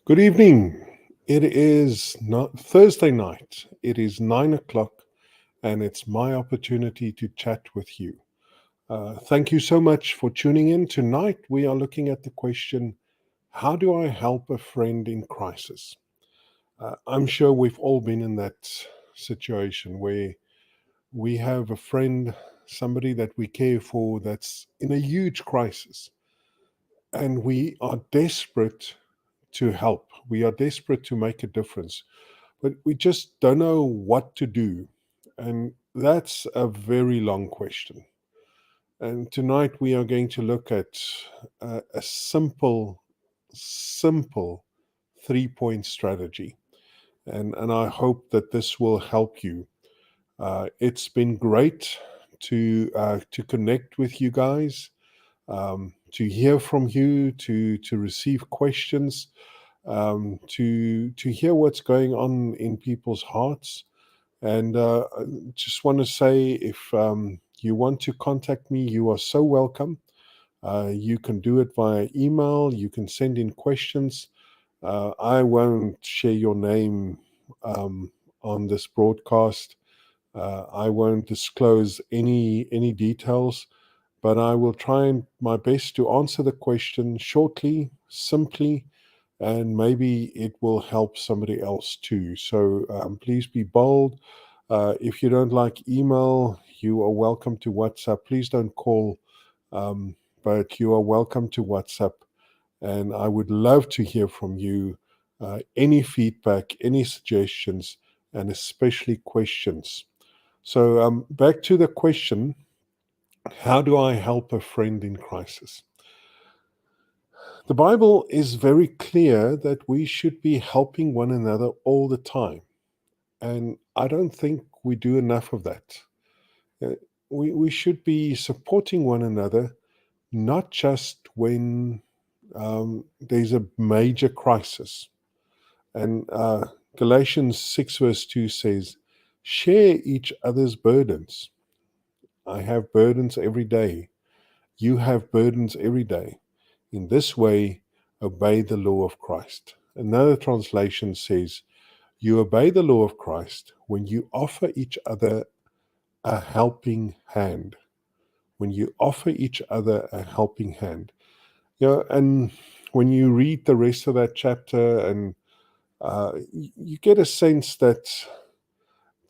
Good evening. It is not Thursday night. It is 9 o'clock, and it's my opportunity to chat with you. Thank you so much for tuning in. Tonight, we are looking at the question: how do I help a friend in crisis? I'm sure we've all been in that situation where we have a friend, somebody that we care for, that's in a huge crisis, and we are desperate to help. We are desperate to make a difference, but we just don't know what to do. And that's a very long question. And tonight we are going to look at a simple 3 point strategy. And I hope that this will help you. It's been great to connect with you guys, to hear from you, to receive questions, to hear what's going on in people's hearts. And I just want to say, if you want to contact me, you are so welcome. You can do it via email. You can send in questions. I won't share your name um, on this broadcast. I won't disclose any details, but I will try and my best to answer the question shortly, simply, and maybe it will help somebody else too. So please be bold. If you don't like email, you are welcome to WhatsApp. Please don't call, but you are welcome to WhatsApp. And I would love to hear from you. Any feedback, any suggestions, and especially questions. So back to the question: how do I help a friend in crisis? The Bible is very clear that we should be helping one another all the time. And I don't think we do enough of that. Uh, we should be supporting one another, not just when there's a major crisis. And Galatians 6, verse 2 says, share each other's burdens. I have burdens every day. You have burdens every day. In this way, obey the law of Christ. Another translation says, you obey the law of Christ when you offer each other a helping hand. When you offer each other a helping hand. And when you read the rest of that chapter, and you get a sense that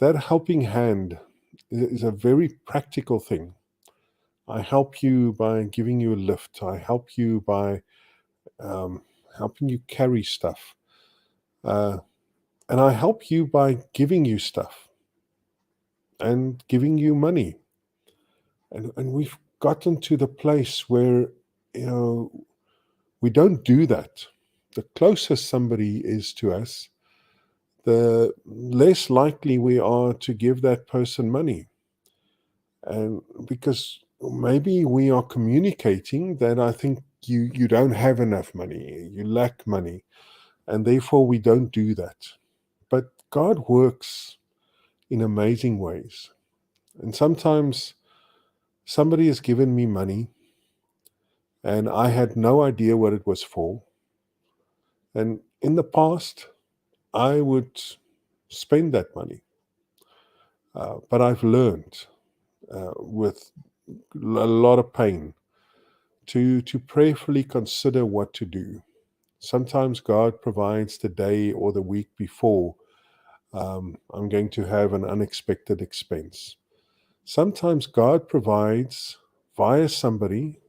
that helping hand is a very practical thing. I help you by giving you a lift. I help you by um, helping you carry stuff. Uh, and I help you by giving you stuff and giving you money. And we've gotten to the place where, you know, we don't do that. The closer somebody is to us, the less likely we are to give that person money. And because maybe we are communicating that I think you don't have enough money, you lack money, and therefore we don't do that. But God works in amazing ways. And sometimes somebody has given me money and I had no idea what it was for. And in the past, I would spend that money. But I've learned with a lot of pain to prayerfully consider what to do. Sometimes God provides the day or the week before I'm going to have an unexpected expense. Sometimes God provides via somebody,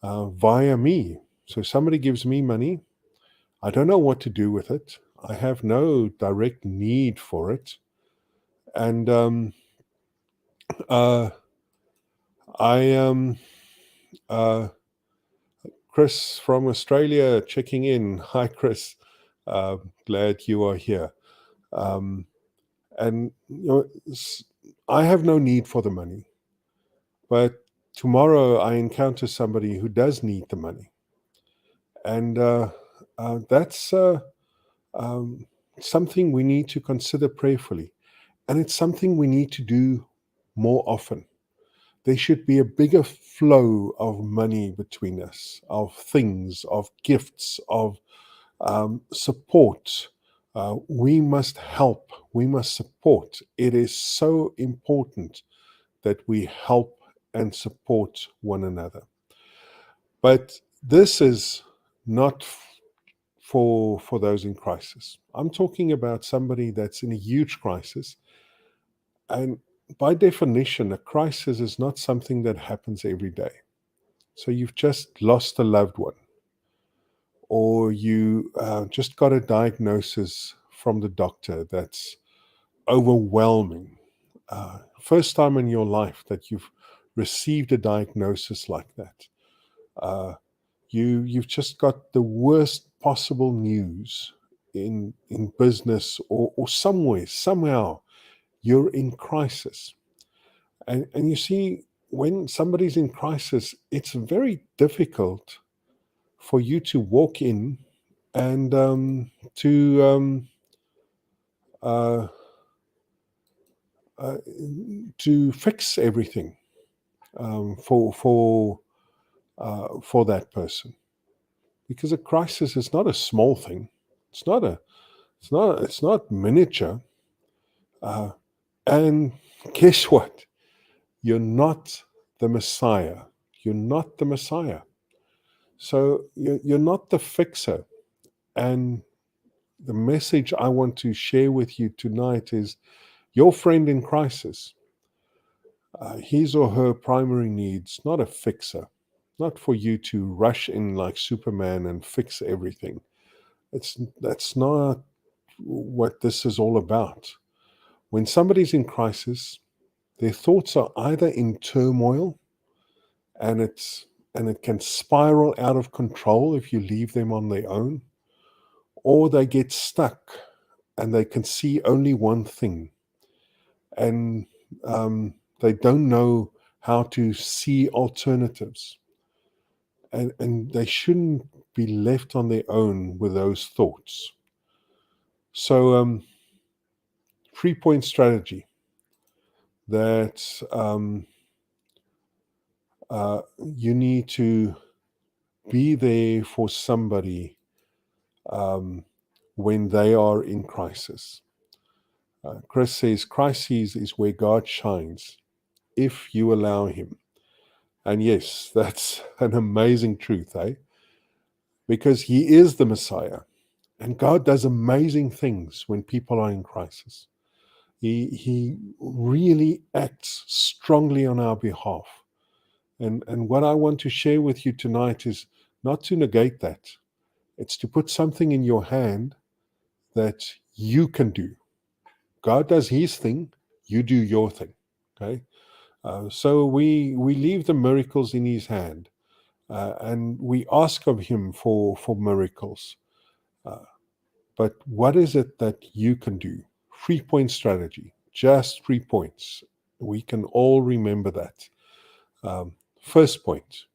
via me. So somebody gives me money. I don't know what to do with it. I have no direct need for it. And uh, I uh, Chris from Australia checking in. Hi, Chris. Glad you are here. Um, and I have no need for the money, but tomorrow I encounter somebody who does need the money, and that's um, something we need to consider prayerfully, and it's something we need to do more often. There should be a bigger flow of money between us, of things, of gifts, of Support. We must help. We must support. It is so important that we help and support one another. But this is not for those in crisis. I'm talking about somebody that's in a huge crisis. And by definition, a crisis is not something that happens every day. So you've just lost a loved one, or you just got a diagnosis from the doctor that's overwhelming. First time in your life that you've received a diagnosis like that. Uh, you've just got the worst possible news in business, or somewhere, somehow you're in crisis. And you see, when somebody's in crisis, it's very difficult for you to walk in and uh, uh, to fix everything for that person, because a crisis is not a small thing. It's not miniature. Uh, and guess what? You're not the Messiah. You're not the Messiah. So you're not the fixer. And the message I want to share with you tonight is your friend in crisis. His or her primary needs, not a fixer, not for you to rush in like Superman and fix everything. That's not what this is all about. When somebody's in crisis, their thoughts are either in turmoil, and it can spiral out of control if you leave them on their own, or they get stuck and they can see only one thing, and they don't know how to see alternatives, and they shouldn't be left on their own with those thoughts. So 3-point strategy that you need to be there for somebody when they are in crisis. Chris says, crises is where God shines if you allow him. And yes, that's an amazing truth, eh? Because he is the Messiah. And God does amazing things when people are in crisis. He really acts strongly on our behalf. And what I want to share with you tonight is not to negate that. It's to put something in your hand that you can do. God does his thing, you do your thing. Okay? So we leave the miracles in his hand, and we ask of him for miracles. But what is it that you can do? 3-point strategy, just 3 points. We can all remember that. First point,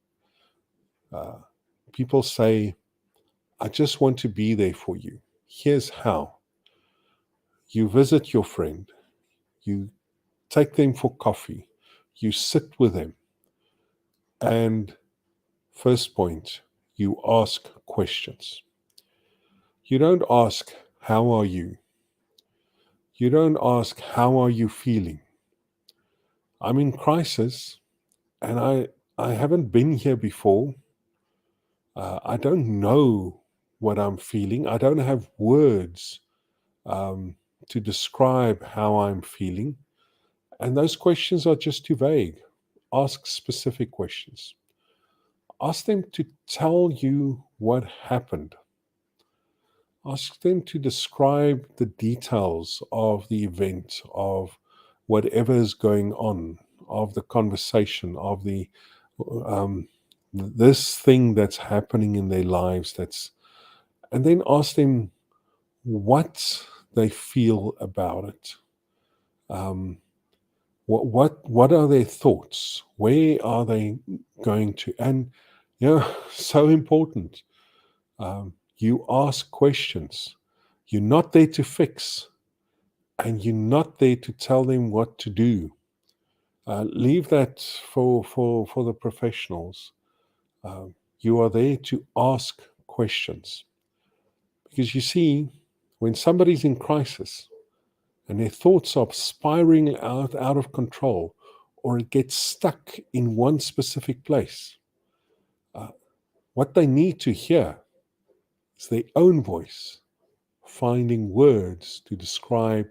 people say, I just want to be there for you. Here's how. You visit your friend, you take them for coffee, you sit with them, and first point, you ask questions. You don't ask, how are you? You don't ask, how are you feeling? I'm in crisis, and I haven't been here before. I don't know what I'm feeling. I don't have words um, to describe how I'm feeling. And those questions are just too vague. Ask specific questions. Ask them to tell you what happened. Ask them to describe the details of the event, of whatever is going on, of the conversation, of the um, this thing that's happening in their lives. And then ask them what they feel about it. Um, what are their thoughts? Where are they going to? And so important. You ask questions. You're not there to fix, and you're not there to tell them what to do. Leave that for the professionals. You are there to ask questions. Because you see, when somebody's in crisis and their thoughts are spiraling out of control, or it gets stuck in one specific place, what they need to hear is their own voice, finding words to describe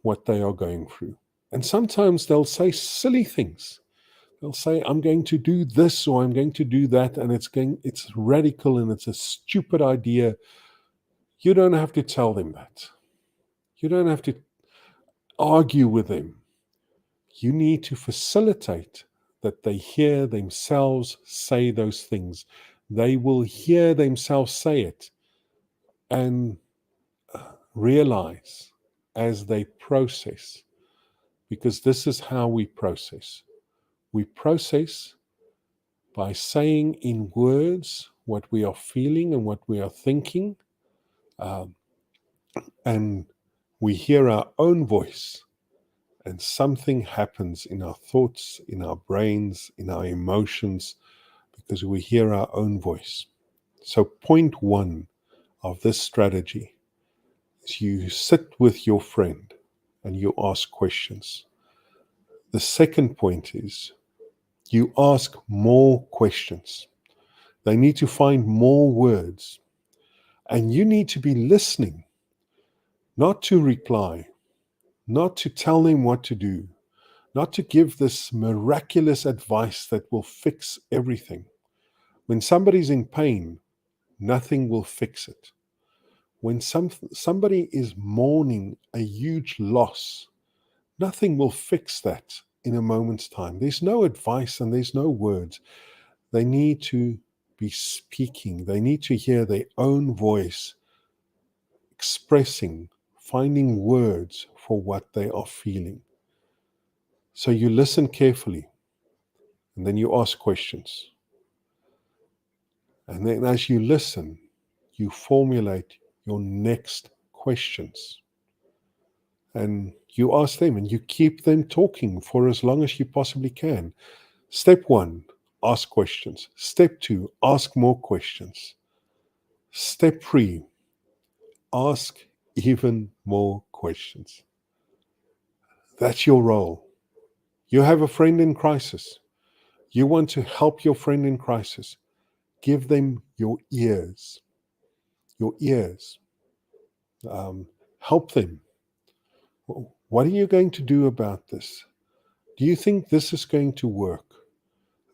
what they are going through. And sometimes they'll say silly things. They'll say, I'm going to do this or I'm going to do that, and it's radical and it's a stupid idea. You don't have to tell them that. You don't have to argue with them. You need to facilitate that they hear themselves say those things. They will hear themselves say it and realize as they process, because this is how we process. We process by saying in words what we are feeling and what we are thinking, and we hear our own voice, and something happens in our thoughts, in our brains, in our emotions, because we hear our own voice. So point one of this strategy is you sit with your friend and you ask questions. The second point is you ask more questions. They need to find more words. And you need to be listening, not to reply, not to tell them what to do, not to give this miraculous advice that will fix everything. When somebody's in pain, nothing will fix it. When somebody is mourning a huge loss, nothing will fix that in a moment's time. There's no advice and there's no words. They need to be speaking. They need to hear their own voice expressing, finding words for what they are feeling. So you listen carefully, and then you ask questions. And then as you listen, you formulate your next questions. And you ask them, and you keep them talking for as long as you possibly can. Step one, ask questions. Step two, ask more questions. Step three, ask even more questions. That's your role. You have a friend in crisis. You want to help your friend in crisis. Give them your ears. Your ears. Help them. What are you going to do about this? Do you think this is going to work?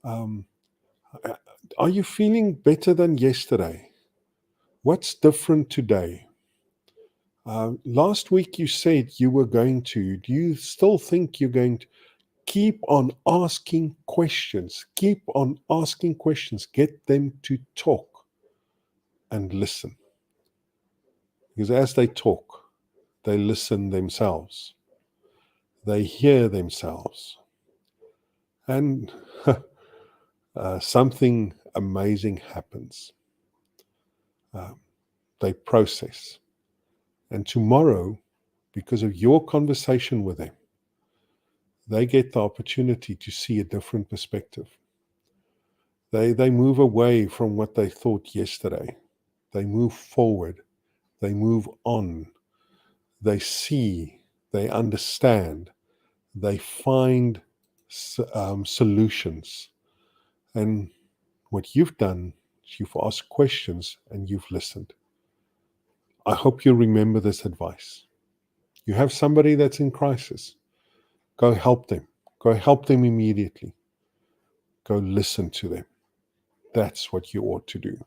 Are you feeling better than yesterday? What's different today? Last week you said you were going to. Do you still think you're going to? Keep on asking questions. Keep on asking questions. Get them to talk and listen. Because as they talk, they listen themselves. They hear themselves. And something amazing happens. They process. And tomorrow, because of your conversation with them, they get the opportunity to see a different perspective. They move away from what they thought yesterday. They move forward. They move on. They see. They understand. They find solutions. And what you've done is you've asked questions and you've listened. I hope you remember this advice. You have somebody that's in crisis. Go help them. Go help them immediately. Go listen to them. That's what you ought to do.